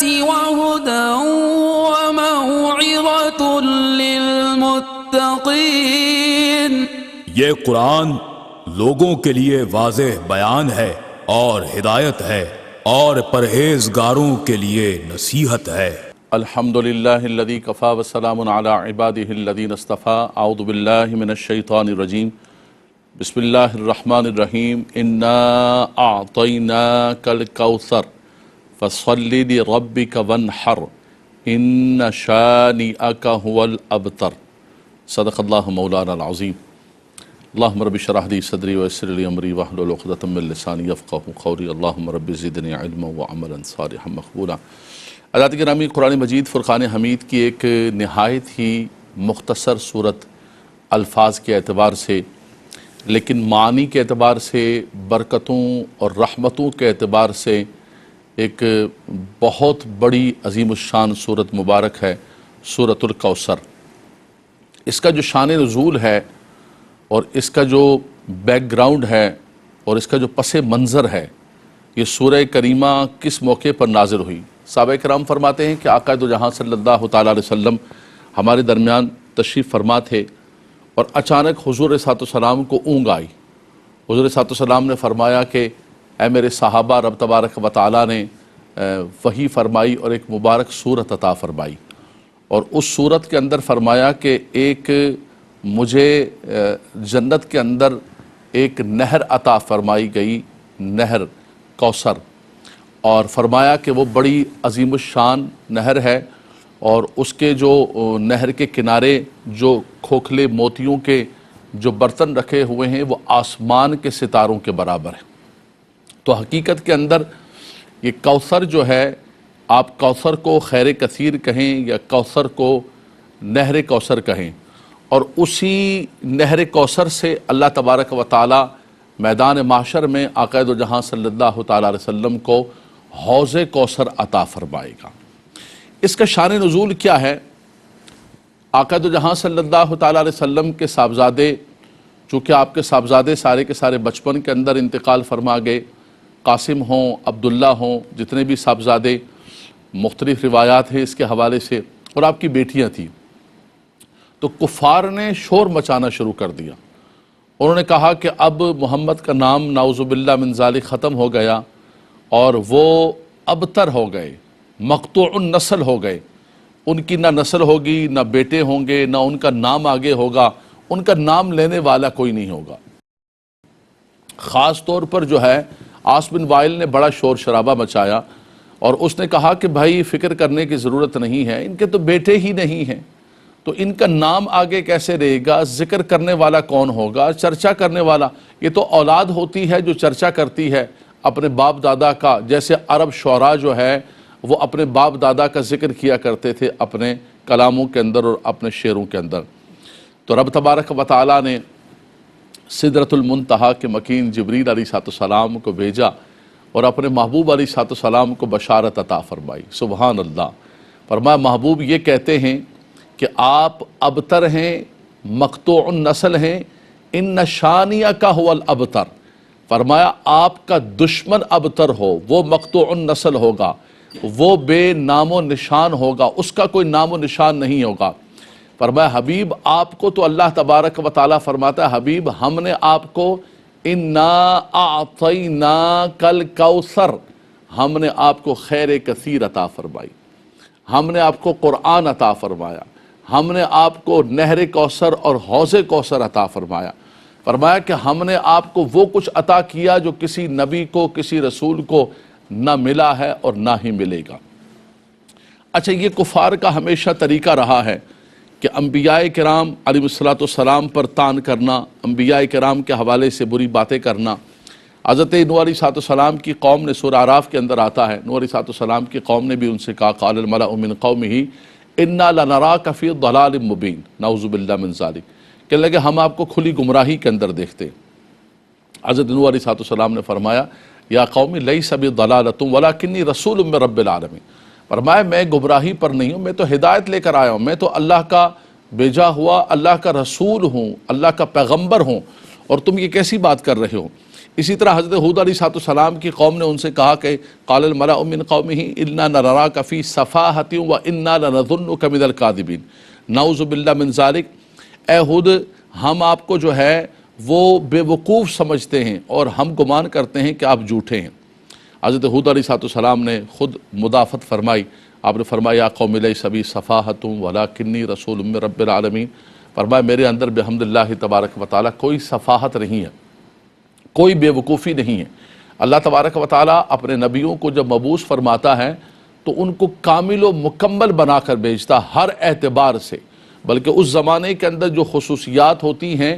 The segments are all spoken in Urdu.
للناس وهدى وموعظة للمتقين۔ یہ قرآن لوگوں کے لیے واضح بیان ہے اور ہدایت ہے اور پرہیزگاروں کے لیے نصیحت ہے۔ الحمدللہ الذی کفا وسلام علی عبادہ الذین اصطفیٰ۔ اعوذ باللہ من الشیطان الرجیم، بسم اللہ الرحمن الرحیم۔ انا اعطیناک الکوثر فصل لربک وانحر ان شانئک هو الابتر۔ صدق اللہ مولانا العظیم۔ اللہم رب اشرح لی صدری ویسر لی امری واحلل عقدۃ من لسانی یفقہوا قولی۔ اللہم رب زدنی علما وعملا صالحا مقبولا۔ حضرات گرامی، قرآن مجید فرقان حمید کی ایک نہایت ہی مختصر صورت الفاظ کے اعتبار سے، لیکن معنی کے اعتبار سے، برکتوں اور رحمتوں کے اعتبار سے ایک بہت بڑی عظیم الشان صورت مبارک ہے، سورۃ الکوثر۔ اس کا جو شان نزول ہے اور اس کا جو بیک گراؤنڈ ہے اور اس کا جو پس منظر ہے، یہ سورہ کریمہ کس موقع پر نازل ہوئی؟ صحابہ کرام فرماتے ہیں کہ آقا دو جہاں صلی اللہ تعالیٰ علیہ وسلم ہمارے درمیان تشریف فرما تھے اور اچانک حضور صلی اللہ علیہ وسلم کو اونگ آئی۔ حضور صلی اللہ علیہ وسلم نے فرمایا کہ اے میرے صحابہ، رب تبارک و تعالیٰ نے وحی فرمائی اور ایک مبارک سورت عطا فرمائی، اور اس سورت کے اندر فرمایا کہ ایک مجھے جنت کے اندر ایک نہر عطا فرمائی گئی، نہر کوثر، اور فرمایا کہ وہ بڑی عظیم الشان نہر ہے، اور اس کے جو نہر کے کنارے جو کھوکھلے موتیوں کے جو برتن رکھے ہوئے ہیں وہ آسمان کے ستاروں کے برابر ہیں۔ تو حقیقت کے اندر یہ کوثر جو ہے، آپ کوثر کو خیر کثیر کہیں یا کوثر کو نہر کوثر کہیں، اور اسی نہر کوثر سے اللہ تبارک و تعالی میدان محشر میں آقا دو جہاں صلی اللہ تعالیٰ علیہ وسلم کو حوض کوثر عطا فرمائے گا۔ اس کا شان نزول کیا ہے؟ آقا دو جہاں صلی اللہ تعالیٰ علیہ وسلم کے صاحبزادے، چونکہ آپ کے صاحبزادے سارے کے سارے بچپن کے اندر انتقال فرما گئے، قاسم ہوں، عبداللہ ہوں، جتنے بھی صاحبزادے، مختلف روایات ہیں اس کے حوالے سے، اور آپ کی بیٹیاں تھیں، تو کفار نے شور مچانا شروع کر دیا۔ انہوں نے کہا کہ اب محمد کا نام نعوذ باللہ من ذالک ختم ہو گیا، اور وہ ابتر ہو گئے، مقطوع النسل ہو گئے، ان کی نہ نسل ہوگی، نہ بیٹے ہوں گے، نہ ان کا نام آگے ہوگا، ان کا نام لینے والا کوئی نہیں ہوگا۔ خاص طور پر جو ہے عاص بن وائل نے بڑا شور شرابہ مچایا، اور اس نے کہا کہ بھائی فکر کرنے کی ضرورت نہیں ہے، ان کے تو بیٹے ہی نہیں ہیں، تو ان کا نام آگے کیسے رہے گا؟ ذکر کرنے والا کون ہوگا؟ چرچا کرنے والا؟ یہ تو اولاد ہوتی ہے جو چرچا کرتی ہے اپنے باپ دادا کا، جیسے عرب شعراء جو ہے وہ اپنے باپ دادا کا ذکر کیا کرتے تھے اپنے کلاموں کے اندر اور اپنے شعروں کے اندر۔ تو رب تبارک و تعالیٰ نے سدرۃ المنتہا کے مکین جبریل علیہ السلام کو بھیجا اور اپنے محبوب علیہ السلام کو بشارت عطا فرمائی۔ سبحان اللہ۔ فرمایا محبوب یہ کہتے ہیں کہ آپ ابتر ہیں، مقطوع النسل ہیں، ان شانئک هو الابتر۔ فرمایا آپ کا دشمن ابتر ہو، وہ مقطوع النسل ہوگا، وہ بے نام و نشان ہوگا، اس کا کوئی نام و نشان نہیں ہوگا۔ فرمایا حبیب آپ کو تو اللہ تبارک و تعالیٰ فرماتا ہے حبیب ہم نے آپ کو انا اعطیناک الکوثر، ہم نے آپ کو خیر کثیر عطا فرمائی، ہم نے آپ کو قرآن عطا فرمایا، ہم نے آپ کو نہر کوثر اور حوض کوثر عطا فرمایا۔ فرمایا کہ ہم نے آپ کو وہ کچھ عطا کیا جو کسی نبی کو، کسی رسول کو نہ ملا ہے اور نہ ہی ملے گا۔ اچھا، یہ کفار کا ہمیشہ طریقہ رہا ہے کہ انبیاء کرام علیہ السلام پر طعن کرنا، انبیاء کرام کے حوالے سے بری باتیں کرنا۔ حضرت نوح علیہ السلام کی قوم نے، سورہ اعراف کے اندر آتا ہے، نوح علیہ السلام کی قوم نے بھی ان سے کہا قال الملأ من قومہ انا لنراک فی ضلال مبین، نعوذ باللہ من ذالک، کہنے لگے ہم آپ کو کھلی گمراہی کے اندر دیکھتے ہیں۔ حضرت نوح علیہ السلام نے فرمایا یا قوم لیس بضلالۃ ولکنی رسول من رب العالمین، فرمایا میں گمراہی پر نہیں ہوں، میں تو ہدایت لے کر آیا ہوں، میں تو اللہ کا بھیجا ہوا اللہ کا رسول ہوں، اللہ کا پیغمبر ہوں، اور تم یہ کیسی بات کر رہے ہو؟ اسی طرح حضرت ہود علیہ السلام کی قوم نے ان سے کہا کہ قال الملأ من قومه انا نراک فی صفاحۃ وانا لنظنک من الکاذبین نعوذ باللہ من ذلک، اے ہود ہم آپ کو جو ہے وہ بے وقوف سمجھتے ہیں اور ہم گمان کرتے ہیں کہ آپ جھوٹے ہیں۔ حضرت ہود علیہ السلام نے خود مدافعت فرمائی، آپ نے فرمایا یا قوم لیس بی صفاحۃ ولکنی رسول من رب العالمین، فرمایا میرے اندر بحمد اللہ تبارک و تعالیٰ کوئی صفاحت نہیں ہے، کوئی بے وقوفی نہیں ہے۔ اللہ تبارک و تعالیٰ اپنے نبیوں کو جب مبعوث فرماتا ہے تو ان کو کامل و مکمل بنا کر بھیجتا ہر اعتبار سے، بلکہ اس زمانے کے اندر جو خصوصیات ہوتی ہیں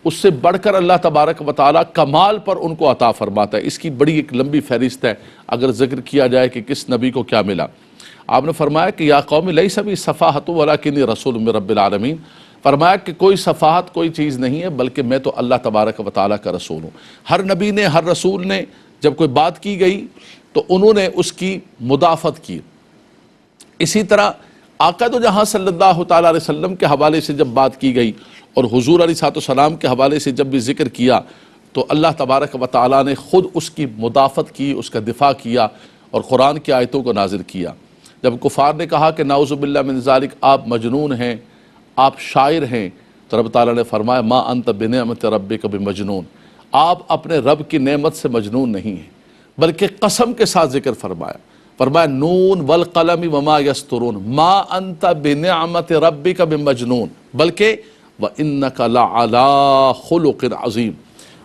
اس سے بڑھ کر اللہ تبارک و تعالیٰ کمال پر ان کو عطا فرماتا ہے۔ اس کی بڑی ایک لمبی فہرست ہے اگر ذکر کیا جائے کہ کس نبی کو کیا ملا۔ آپ نے فرمایا کہ یا قوم لیس بی صفاحۃ ولکنی رسول من رب العالمین، فرمایا کہ کوئی صفاحت کوئی چیز نہیں ہے بلکہ میں تو اللہ تبارک و تعالیٰ کا رسول ہوں۔ ہر نبی نے ہر رسول نے جب کوئی بات کی گئی تو انہوں نے اس کی مدافعت کی۔ اسی طرح آقا دو جہاں صلی اللہ تعالیٰ علیہ وسلم کے حوالے سے جب بات کی گئی اور حضور علیہ السلام کے حوالے سے جب بھی ذکر کیا تو اللہ تبارک و تعالیٰ نے خود اس کی مدافعت کی، اس کا دفاع کیا اور قرآن کی آیتوں کو نازل کیا۔ جب کفار نے کہا کہ نعوذ باللہ من ذالک آپ مجنون ہیں، آپ شاعر ہیں، تو رب تعالیٰ نے فرمایا ما انت بنعمت ربک بمجنون، آپ اپنے رب کی نعمت سے مجنون نہیں ہیں، بلکہ قسم کے ساتھ ذکر فرمایا نون والقلم وما یسطرون ما انت بنعمت ربک بمجنون بلکہ وَإِنَّكَ لَعَلَىٰ خُلُقٍ عَظِيمٍ۔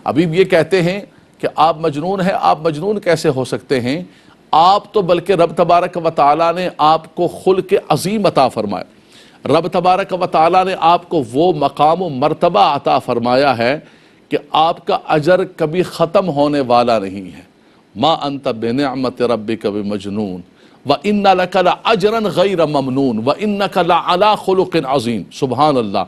ابھی یہ کہتے ہیں کہ آپ مجنون ہیں، آپ مجنون کیسے ہو سکتے ہیں؟ آپ تو بلکہ رب تبارک و تعالیٰ نے آپ کو خلق عظیم عطا فرمایا، رب تبارک و تعالیٰ نے آپ کو وہ مقام و مرتبہ عطا فرمایا ہے کہ آپ کا اجر کبھی ختم ہونے والا نہیں ہے۔ ما انت بنعمت ربک بمجنون وَإِنَّ لَكَ لَأَجْرًا غَيْرَ مَمْنُونَ وَإِنَّكَ لَعَلَىٰ خُلُقٍ عَظِيمٍ۔ سبحان اللہ،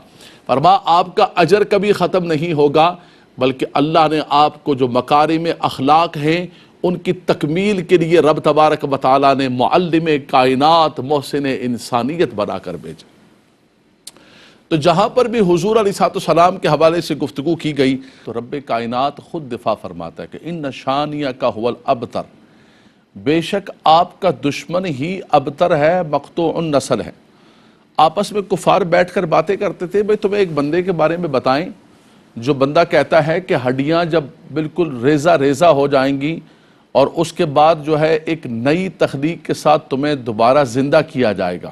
فرما آپ کا اجر کبھی ختم نہیں ہوگا بلکہ اللہ نے آپ کو جو مکارم اخلاق ہیں ان کی تکمیل کے لیے رب تبارک و تعالیٰ نے معلم کائنات محسن انسانیت بنا کر بھیجا۔ تو جہاں پر بھی حضور علیہ السلام کے حوالے سے گفتگو کی گئی تو رب کائنات خود دفاع فرماتا ہے کہ ان شانیک هو الابتر، بے شک آپ کا دشمن ہی ابتر ہے، مقطوع النسل ہے۔ آپس میں کفار بیٹھ کر باتیں کرتے تھے، بھئی تمہیں ایک بندے کے بارے میں بتائیں جو بندہ کہتا ہے کہ ہڈیاں جب بالکل ریزہ ریزہ ہو جائیں گی اور اس کے بعد جو ہے ایک نئی تخلیق کے ساتھ تمہیں دوبارہ زندہ کیا جائے گا،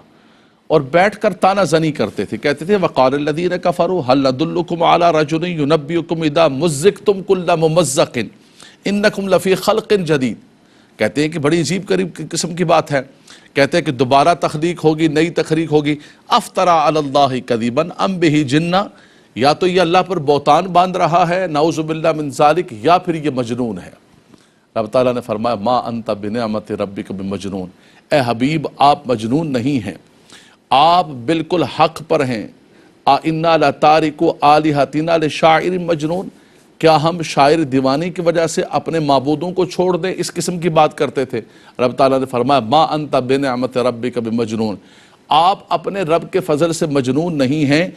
اور بیٹھ کر تانا زنی کرتے تھے، کہتے تھے وَقَالَ الَّذِينَ كَفَرُوا هَلْ نَدُلُّكُمْ عَلَىٰ رَجُلٍ يُنَبِّئُكُمْ إِذَا مُزِّقْتُمْ كُلَّ مُمَزَّقٍ إِنَّكُمْ لَفِي خَلْقٍ جَدِيدٍ۔ کہتے ہیں کہ بڑی عجیب قسم کی بات ہے، کہتے ہیں کہ دوبارہ تخلیق ہوگی، نئی تخلیق ہوگی۔ افترا علی اللہ کذبا ام بہ جنہ، یا تو یہ اللہ پر بہتان باندھ رہا ہے نعوذ باللہ من ذالک، یا پھر یہ مجنون ہے۔ رب تعالیٰ نے فرمایا ما انت بنعمت ربک بمجنون، اے حبیب آپ مجنون نہیں ہیں، آپ بالکل حق پر ہیں۔ انا لتارکو آلہتنا لشاعر مجنون، کیا ہم شاعر دیوانی کی وجہ سے اپنے معبودوں کو چھوڑ دیں؟ اس قسم کی بات کرتے تھے۔ رب تعالیٰ نے فرمایا ما انت بنعمت ربک بمجنون، آپ اپنے رب کے فضل سے مجنون نہیں ہیں،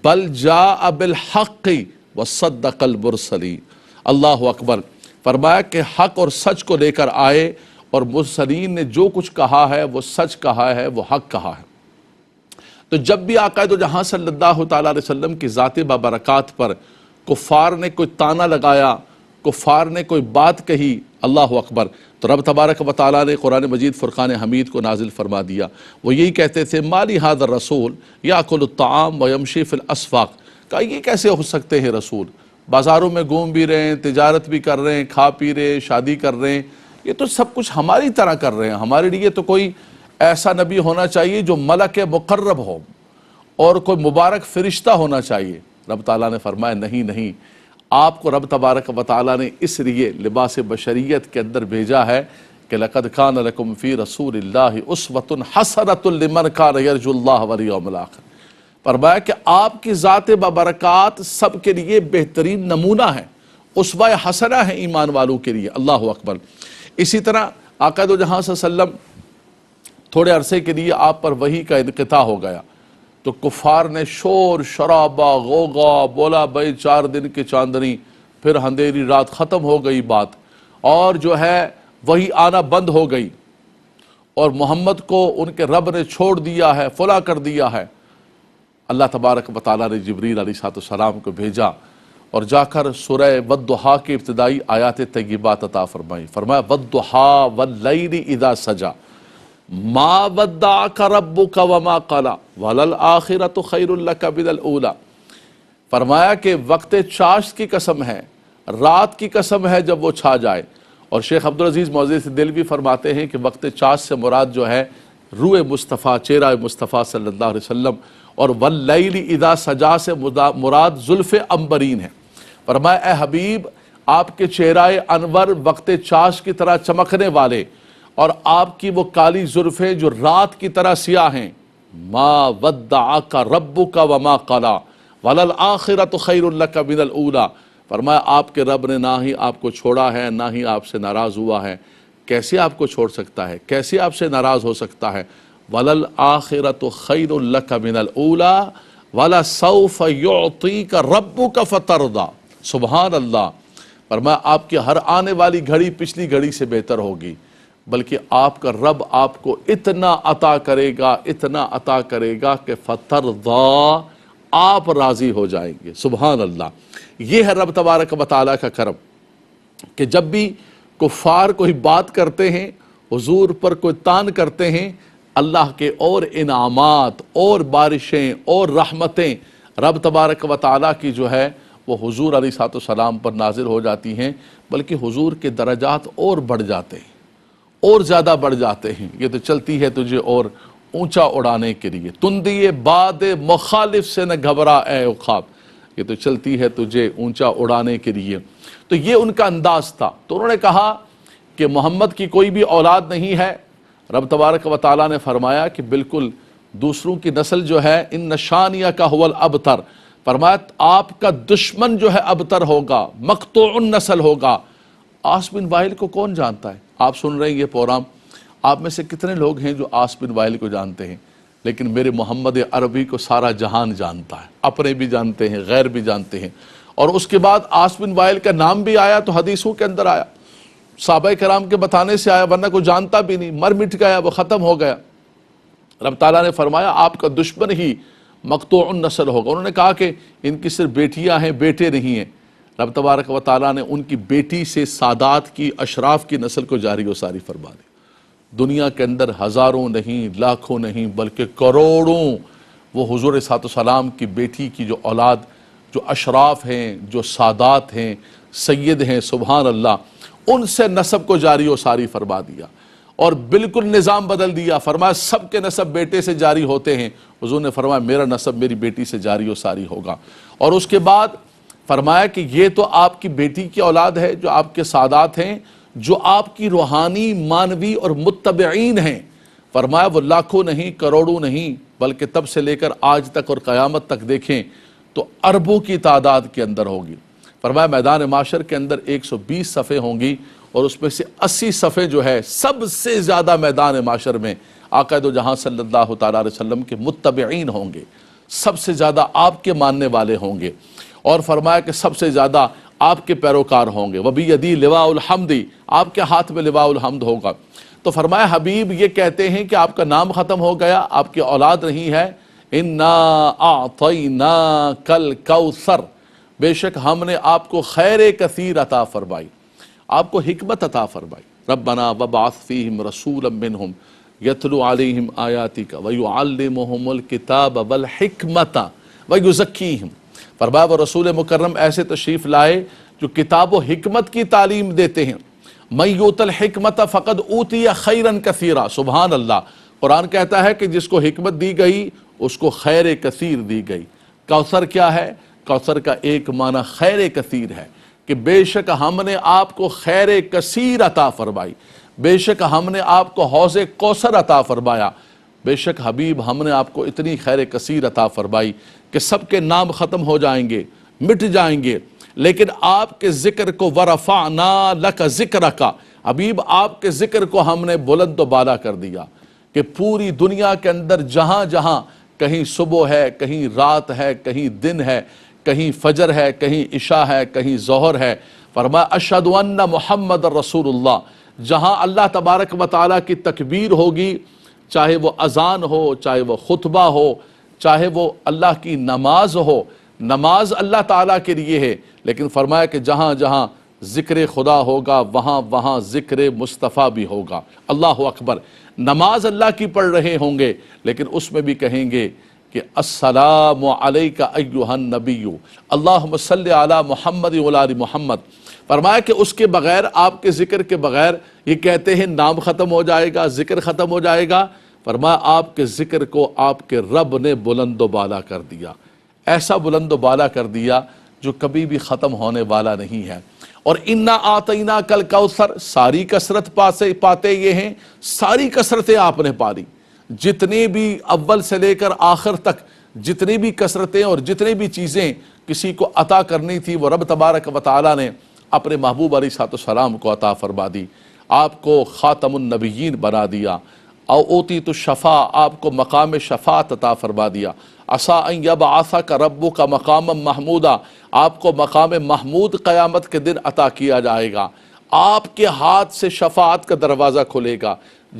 بل جاء بالحق وصدق المرسلین۔ اللہ اکبر، فرمایا کہ حق اور سچ کو لے کر آئے اور مرسلین نے جو کچھ کہا ہے وہ سچ کہا ہے، وہ حق کہا ہے۔ تو جب بھی آقا دو جہاں صلی اللہ تعالیٰ علیہ وسلم کی ذات بابرکات پر کفار نے کوئی تانا لگایا، کفار نے کوئی بات کہی، اللہ اکبر، تو رب تبارک و تعالیٰ نے قرآن مجید فرقان حمید کو نازل فرما دیا۔ وہ یہی کہتے تھے مالی ھذا الرسول یاکل الطعام ویمشی فی الاسواق، کہا یہ کیسے ہو سکتے ہیں رسول، بازاروں میں گھوم بھی رہے ہیں، تجارت بھی کر رہے ہیں، کھا پی رہے ہیں، شادی کر رہے ہیں، یہ تو سب کچھ ہماری طرح کر رہے ہیں، ہمارے لیے تو کوئی ایسا نبی ہونا چاہیے جو ملک مقرب ہو اور کوئی مبارک فرشتہ ہونا چاہیے۔ رب تعالیٰ نے فرمایا نہیں، آپ کو رب تبارک و تعالیٰ نے اس لیے لباس بشریت کے اندر بھیجا ہے کہ لَقَدْ كَانَ لَكُمْ فِي رَسُولِ اللَّهِ أُسْوَةٌ حَسَنَةٌ لِمَنْ كَانَ يَرْجُو اللَّهَ وَالْيَوْمَ الْآخِرَ۔ فرمایا کہ آپ کی ذات بابرکات سب کے لیے بہترین نمونہ ہے، اسوہ حسنہ ہے ایمان والوں کے لیے، اللہ اکبر۔ اسی طرح آقا دو جہاں صلی اللہ علیہ وسلم تھوڑے عرصے کے لیے آپ پر وحی کا انقطاع ہو گیا تو کفار نے شور شرابہ غوغا بولا بھائی 4 دن کی چاندنی پھر اندھیری رات ختم ہو گئی بات، اور جو ہے وہی آنا بند ہو گئی، اور محمد کو ان کے رب نے چھوڑ دیا ہے، فلا کر دیا ہے۔ اللہ تبارک و تعالیٰ نے جبریل علیہ السلام کو بھیجا اور جا کر سورہ والضحیٰ کی ابتدائی آیات طیبات عطا فرمائی۔ فرمایا والضحیٰ واللیل اذا سجا ما ودعک ربک وما قلی وللآخرۃ خیر لک من الاولی۔ فرمایا کہ وقت چاشت کی قسم ہے، رات کی قسم ہے جب وہ چھا جائے۔ اور شیخ عبدالعزیز معزز دہلوی فرماتے ہیں کہ وقت چاشت سے مراد جو ہے روح مصطفیٰ، چہرہ مصطفیٰ صلی اللہ علیہ وسلم، اور واللیل اذا سجا سے مراد زلف عنبرین ہے۔ فرمایا اے حبیب، آپ کے چہرہ انور وقت چاشت کی طرح چمکنے والے، اور آپ کی وہ کالی زلفیں جو رات کی طرح سیاہ ہیں۔ ما ودعک ربک وما قلی وللآخرۃ خیر لک من الاولی۔ فرمایا آپ کے رب نے نہ ہی آپ کو چھوڑا ہے، نہ ہی آپ سے ناراض ہوا ہے۔ کیسے آپ کو چھوڑ سکتا ہے؟ کیسے آپ سے ناراض ہو سکتا ہے؟ وَلَلْآخِرَةُ خَيْرٌ لَكَ مِنَ الْأُولَىٰ وَلَسَوْفَ يُعْطِيكَ رَبُّكَ فَتَرْضَىٰ۔ سبحان اللہ۔ فرمایا آپ کی ہر آنے والی گھڑی پچھلی گھڑی سے بہتر ہوگی، بلکہ آپ کا رب آپ کو اتنا عطا کرے گا، اتنا عطا کرے گا کہ فَتَرْضَىٰ، آپ راضی ہو جائیں گے۔ سبحان اللہ۔ یہ ہے رب تبارک و تعالیٰ کا کرم کہ جب بھی کفار کوئی بات کرتے ہیں، حضور پر کوئی تان کرتے ہیں، اللہ کے اور انعامات اور بارشیں اور رحمتیں رب تبارک و تعالیٰ کی جو ہے وہ حضور علیہ السلام پر نازل ہو جاتی ہیں، بلکہ حضور کے درجات اور بڑھ جاتے ہیں، اور زیادہ بڑھ جاتے ہیں۔ یہ تو چلتی ہے تجھے اور اونچا اڑانے کے لیے، تندی باد مخالف سے نہ گھبرا اے عقاب، یہ تو چلتی ہے تجھے اونچا اڑانے کے لیے۔ تو یہ ان کا انداز تھا۔ تو انہوں نے کہا کہ محمد کی کوئی بھی اولاد نہیں ہے۔ رب تبارک و تعالیٰ نے فرمایا کہ بالکل دوسروں کی نسل جو ہے ان شانیہ کا هو الابتر، فرمایا آپ کا دشمن جو ہے ابتر ہوگا، مقطوع النسل ہوگا۔ عاص بن وائل کو کون جانتا ہے؟ آپ سن رہے ہیں یہ پروگرام، آپ میں سے کتنے لوگ ہیں جو عاص بن وائل کو جانتے ہیں؟ لیکن میرے محمد عربی کو سارا جہان جانتا ہے، اپنے بھی جانتے ہیں، غیر بھی جانتے ہیں۔ اور اس کے بعد عاص بن وائل کا نام بھی آیا تو حدیثوں کے اندر آیا، صحابہ کرام کے بتانے سے آیا، ورنہ کوئی جانتا بھی نہیں، مر مٹ گیا، وہ ختم ہو گیا۔ رب تعالیٰ نے فرمایا آپ کا دشمن ہی مقطوع النسل ہوگا۔ انہوں نے کہا کہ ان کی صرف بیٹیاں ہیں، بیٹے نہیں ہیں۔ رب تبارک و تعالیٰ نے ان کی بیٹی سے سادات کی، اشراف کی نسل کو جاری و ساری فرما دی۔ دنیا کے اندر ہزاروں نہیں، لاکھوں نہیں، بلکہ کروڑوں وہ حضور صلی اللہ علیہ وسلم کی بیٹی کی جو اولاد، جو اشراف ہیں، جو سادات ہیں، سید ہیں، سبحان اللہ، ان سے نسب کو جاری و ساری فرما دیا، اور بالکل نظام بدل دیا۔ فرمایا سب کے نسب بیٹے سے جاری ہوتے ہیں، حضور نے فرمایا میرا نسب میری بیٹی سے جاری و ساری ہوگا۔ اور اس کے بعد فرمایا کہ یہ تو آپ کی بیٹی کی اولاد ہے جو آپ کے سادات ہیں، جو آپ کی روحانی، مانوی اور متبعین ہیں۔ فرمایا وہ لاکھوں نہیں، کروڑوں نہیں، بلکہ تب سے لے کر آج تک اور قیامت تک دیکھیں تو اربوں کی تعداد کے اندر ہوگی۔ فرمایا میدان معاشر کے اندر 120 صفیں ہوں گی، اور اس میں سے 80 صفیں جو ہے سب سے زیادہ میدان معاشر میں آقا دو جہاں صلی اللہ تعالیٰ علیہ وسلم کے متبعین ہوں گے، سب سے زیادہ آپ کے ماننے والے ہوں گے، اور فرمایا کہ سب سے زیادہ آپ کے پیروکار ہوں گے۔ وَبِيَدِي لِوَاءُ الْحَمْدِ، آپ کے ہاتھ میں لواء الحمد ہوگا۔ تو فرمایا حبیب یہ کہتے ہیں کہ آپ کا نام ختم ہو گیا، آپ کی اولاد نہیں ہے۔ اِنَّا أَعْطَيْنَاكَ الْكَوْثَرَ، بے شک ہم نے آپ کو خیر کثیر عطا فرمائی، آپ کو حکمت عطا فرمائی۔ ربنا وابعث فیہم رسولا منہم یتلو علیہم آیاتک ویعلمہم الکتاب والحکمت ویزکیہم۔ فرمایا وہ رسول مکرم ایسے تشریف لائے جو کتاب و حکمت کی تعلیم دیتے ہیں۔ من یؤت الحکمت فقد اوتی خیرا کثیرا۔ سبحان اللہ۔ قرآن کہتا ہے کہ جس کو حکمت دی گئی اس کو خیر کثیر دی گئی۔ کوثر کیا ہے؟ کوثر کا ایک معنی خیر کثیر ہے، کہ بے شک ہم نے آپ کو خیر کثیر عطا فرمائی، بے شک ہم نے آپ کو حوض کوثر عطا فرمایا، بے شک حبیب ہم نے آپ کو اتنی خیر کثیر عطا فرمائی کہ سب کے نام ختم ہو جائیں گے، مٹ جائیں گے، لیکن آپ کے ذکر کو وَرَفَعْنَا لَكَ ذِكْرَكَ، حبیب آپ کے ذکر کو ہم نے بلند و بالا کر دیا، کہ پوری دنیا کے اندر جہاں جہاں کہیں صبح ہے، کہیں رات ہے، کہیں دن ہے، کہیں فجر ہے، کہیں عشاء ہے، کہیں ظہر ہے، فرمایا اشہد ان محمد رسول اللہ، جہاں اللہ تبارک و تعالیٰ کی تکبیر ہوگی، چاہے وہ اذان ہو، چاہے وہ خطبہ ہو، چاہے وہ اللہ کی نماز ہو، نماز اللہ تعالیٰ کے لیے ہے، لیکن فرمایا کہ جہاں جہاں ذکر خدا ہوگا وہاں وہاں ذکر مصطفیٰ بھی ہوگا۔ اللہ اکبر، نماز اللہ کی پڑھ رہے ہوں گے لیکن اس میں بھی کہیں گے کہ السلام علیک ایھا النبی اللہم صلی علی محمد وعلی آل محمد۔ فرمایا کہ اس کے بغیر، آپ کے ذکر کے بغیر، یہ کہتے ہیں نام ختم ہو جائے گا، ذکر ختم ہو جائے گا، فرمایا آپ کے ذکر کو آپ کے رب نے بلند و بالا کر دیا، ایسا بلند و بالا کر دیا جو کبھی بھی ختم ہونے والا نہیں ہے۔ اور انا آتینا کل کوثر، ساری کثرت پاتے یہ ہیں، ساری کثرتیں آپ نے پا لی، جتنی بھی اول سے لے کر آخر تک جتنی بھی کثرتیں اور جتنی بھی چیزیں کسی کو عطا کرنی تھی وہ رب تبارک و تعالیٰ نے اپنے محبوب علیہ السلام کو عطا فرما دی، آپ کو خاتم النبیین بنا دیا، او اوتیت الشفاء، آپ کو مقام شفاعت عطا فرما دیا، عسیٰ ان یبعثک ربک مقاما محمودا، آپ کو مقام محمود قیامت کے دن عطا کیا جائے گا، آپ کے ہاتھ سے شفاعت کا دروازہ کھلے گا،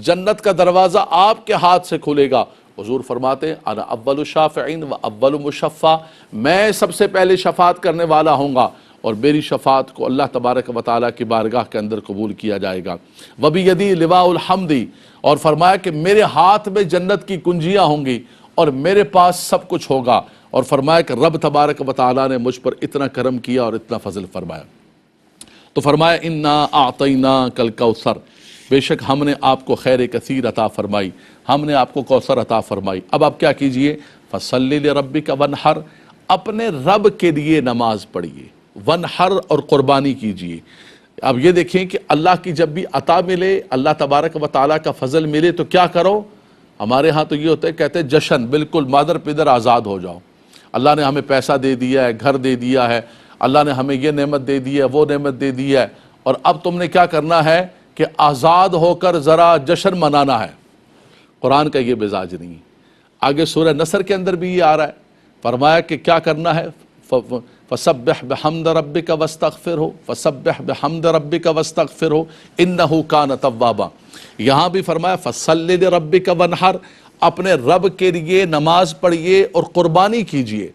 جنت کا دروازہ آپ کے ہاتھ سے کھلے گا۔ حضور فرماتے ہیں انا اول الشافعین و اول مشفع، میں سب سے پہلے شفاعت کرنے والا ہوں گا اور میری شفاعت کو اللہ تبارک و تعالیٰ کی بارگاہ کے اندر قبول کیا جائے گا۔ وَبِيَدِي لِوَاءُ الْحَمْدِ، اور فرمایا کہ میرے ہاتھ میں جنت کی کنجیاں ہوں گی اور میرے پاس سب کچھ ہوگا، اور فرمایا کہ رب تبارک و تعالیٰ نے مجھ پر اتنا کرم کیا اور اتنا فضل فرمایا۔ تو فرمایا انا اعطیناک الکوثر، بے شک ہم نے آپ کو خیر کثیر عطا فرمائی، ہم نے آپ کو کوثر عطا فرمائی۔ اب آپ کیا کیجئے، فصلی لربک وانحر، اپنے رب کے لیے نماز پڑھیے، وانحر اور قربانی کیجئے۔ اب یہ دیکھیں کہ اللہ کی جب بھی عطا ملے، اللہ تبارک و تعالیٰ کا فضل ملے تو کیا کرو؟ ہمارے ہاں تو یہ ہوتا ہے، کہتے ہیں جشن، بالکل مادر پدر آزاد ہو جاؤ، اللہ نے ہمیں پیسہ دے دیا ہے، گھر دے دیا ہے، اللہ نے ہمیں یہ نعمت دے دی ہے، وہ نعمت دے دی ہے، اور اب تم نے کیا کرنا ہے کہ آزاد ہو کر ذرا جشن منانا ہے۔ قرآن کا یہ مزاج نہیں ہے۔ آگے سورہ نصر کے اندر بھی یہ آ رہا ہے، فرمایا کہ کیا کرنا ہے، فسبح بحمد ربک واستغفرہ، فسبح بحمد ربک واستغفرہ انہ کان توابا۔ یہاں بھی فرمایا فصلی لربک وانحر، اپنے رب کے لیے نماز پڑھیے اور قربانی کیجئے۔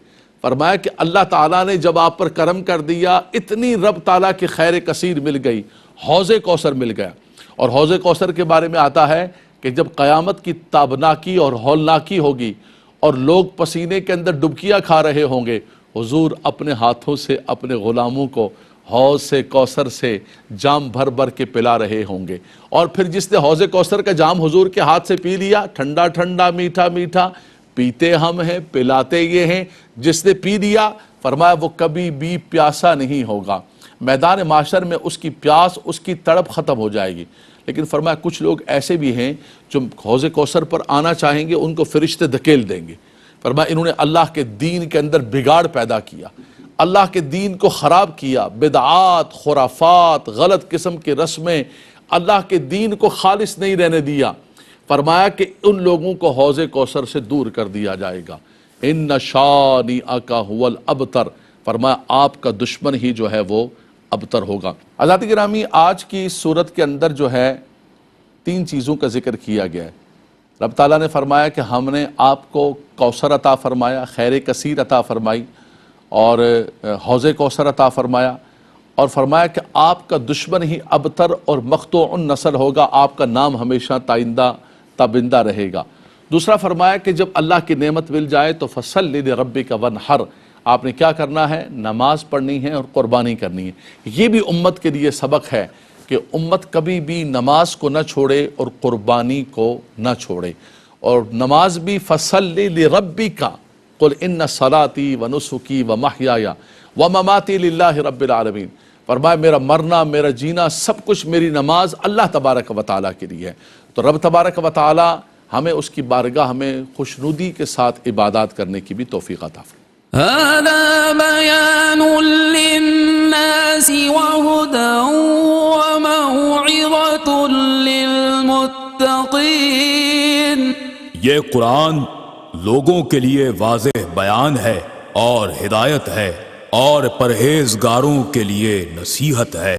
فرمایا کہ اللہ تعالیٰ نے جب آپ پر کرم کر دیا، اتنی رب تعالیٰ کی خیر کثیر مل گئی، حوض کوثر مل گیا۔ اور حوض کوثر کے بارے میں آتا ہے کہ جب قیامت کی تابناکی اور ہولناکی ہوگی اور لوگ پسینے کے اندر ڈبکیاں کھا رہے ہوں گے، حضور اپنے ہاتھوں سے اپنے غلاموں کو حوض سے کوثر سے جام بھر بھر کے پلا رہے ہوں گے، اور پھر جس نے حوض کوثر کا جام حضور کے ہاتھ سے پی لیا، ٹھنڈا ٹھنڈا میٹھا میٹھا، پیتے ہم ہیں پلاتے یہ ہیں، جس نے پی لیا فرمایا وہ کبھی بھی پیاسا نہیں ہوگا، میدان محشر میں اس کی پیاس، اس کی تڑپ ختم ہو جائے گی۔ لیکن فرمایا کچھ لوگ ایسے بھی ہیں جو حوض کوثر پر آنا چاہیں گے، ان کو فرشتے دھکیل دیں گے۔ فرمایا انہوں نے اللہ کے دین کے اندر بگاڑ پیدا کیا، اللہ کے دین کو خراب کیا، بدعات، خرافات، غلط قسم کی رسمیں، اللہ کے دین کو خالص نہیں رہنے دیا۔ فرمایا کہ ان لوگوں کو حوض کوثر سے دور کر دیا جائے گا۔ ان شانئک ھو الابتر، فرمایا آپ کا دشمن ہی جو ہے وہ ابتر ہوگا۔ حضرات گرامی، آج کی صورت کے اندر جو ہے 3 چیزوں کا ذکر کیا گیا ہے۔ رب تعالیٰ نے فرمایا کہ ہم نے آپ کو کوثر عطا فرمایا، خیر کثیر عطا فرمائی، اور حوض کوثر عطا فرمایا، اور فرمایا کہ آپ کا دشمن ہی ابتر اور مقطوع النسل ہوگا، آپ کا نام ہمیشہ تابندہ رہے گا۔ دوسرا فرمایا کہ جب اللہ کی نعمت مل جائے تو فصلی لربک وانحر، آپ نے کیا کرنا ہے، نماز پڑھنی ہے اور قربانی کرنی ہے۔ یہ بھی امت کے لیے سبق ہے کہ امت کبھی بھی نماز کو نہ چھوڑے اور قربانی کو نہ چھوڑے، اور نماز بھی فصلی لربک قل ان صلاتی ونسکی ومحیای ومماتی للہ رب العالمین، فرمایا میرا مرنا، میرا جینا، سب کچھ میری نماز اللہ تبارک و تعالیٰ کے لیے ہے۔ تو رب تبارک و تعالیٰ ہمیں اس کی بارگاہ میں خوشنودی کے ساتھ عبادات کرنے کی بھی توفیق عطا فرمائے۔ هذا بيان للناس وهدى وموعظة للمتقين، یہ قرآن لوگوں کے لیے واضح بیان ہے اور ہدایت ہے اور پرہیزگاروں کے لیے نصیحت ہے۔